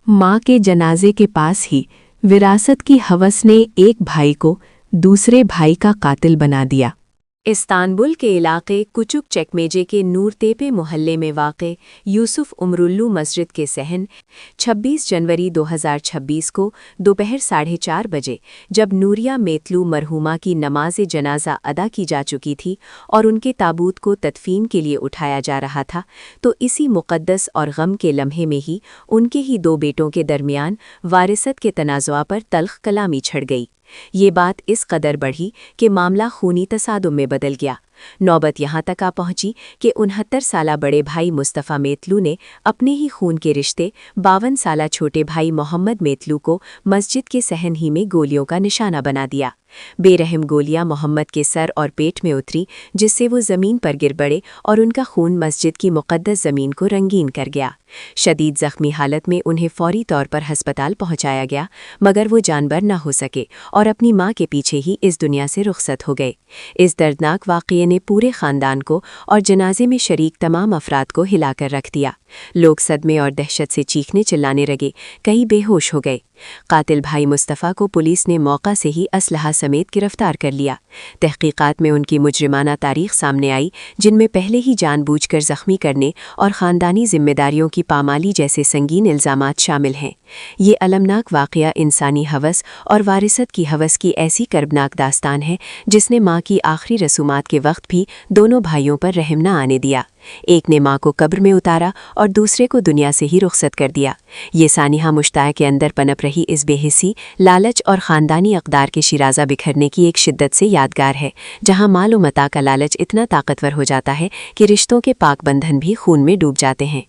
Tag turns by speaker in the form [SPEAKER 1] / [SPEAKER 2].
[SPEAKER 1] माँ के जनाजे के पास ही विरासत की हवस ने एक भाई को दूसरे भाई का कातिल बना दिया। इस्तांबुल के इलाके कुचुक चकमेजे के नूर तेपे मोहल्ले में वाक़े यूसुफ उमरुल्लू मस्जिद के सहन 26 जनवरी 2026 को दोपहर 4:30 बजे, जब नूरिया मेतलू मरहूमा की नमाज जनाजा अदा की जा चुकी थी और उनके ताबूत को तदफीन के लिए उठाया जा रहा था, तो इसी मुक़द्दस और गम के लम्हे में ही उनके ही दो बेटों के दरमियान वारिसत के तनाज़ुआ पर तल्ख़ कलामी छिड़ गई। ये बात इस कदर बढ़ी कि मामला खूनी तसादुम में बदल गया। नौबत यहाँ तक आ पहुंची कि 69 साला बड़े भाई मुस्तफ़ा मेतलू ने अपने ही खून के रिश्ते 52 साला छोटे भाई मोहम्मद मेतलू को मस्जिद के सहन ही में गोलियों का निशाना बना दिया। बेरहम गोलियां मोहम्मद के सर और पेट में उतरी, जिससे वो ज़मीन पर गिर पड़े और उनका खून मस्जिद की मुक़द्दस ज़मीन को रंगीन कर गया। शदीद ज़ख्मी हालत में उन्हें फ़ौरी तौर पर हस्पताल पहुंचाया गया, मगर वो जानबर न हो सके और अपनी माँ के पीछे ही इस दुनिया से रुखसत हो गए। इस दर्दनाक वाक़ये ने पूरे ख़ानदान को और जनाजे में शरीक तमाम अफराद को हिलाकर रख दिया। लोग सदमे और दहशत से चीखने चिल्लाने लगे, कई बेहोश हो गए। कातिल भाई मुस्तफ़ा को पुलिस ने मौका से ही असलहा समेत गिरफ्तार कर लिया। तहकीकात में उनकी मुजरिमाना तारीख सामने आई, जिनमें पहले ही जानबूझकर ज़ख्मी करने और ख़ानदानी जिम्मेदारियों की पामाली जैसे संगीन इल्ज़ामात शामिल हैं। ये अलमनाक वाक़या इंसानी हवस और वारिसत की हवस की ऐसी कर्बनाक दास्तान है जिसने माँ की आखिरी रसूमात के वक्त भी दोनों भाइयों पर रहम न आने दिया। एक ने माँ को कब्र में उतारा और दूसरे को दुनिया से ही रुखसत कर दिया। ये सानिहा मुश्ताक़ के अंदर पनप रही इस बेहिसी, लालच और ख़ानदानी अक़दार के शिराज़ा बिखरने की एक शिद्दत से यादगार है, जहाँ माल व मता का लालच इतना ताकतवर हो जाता है कि रिश्तों के पाक बंधन भी खून में डूब जाते हैं।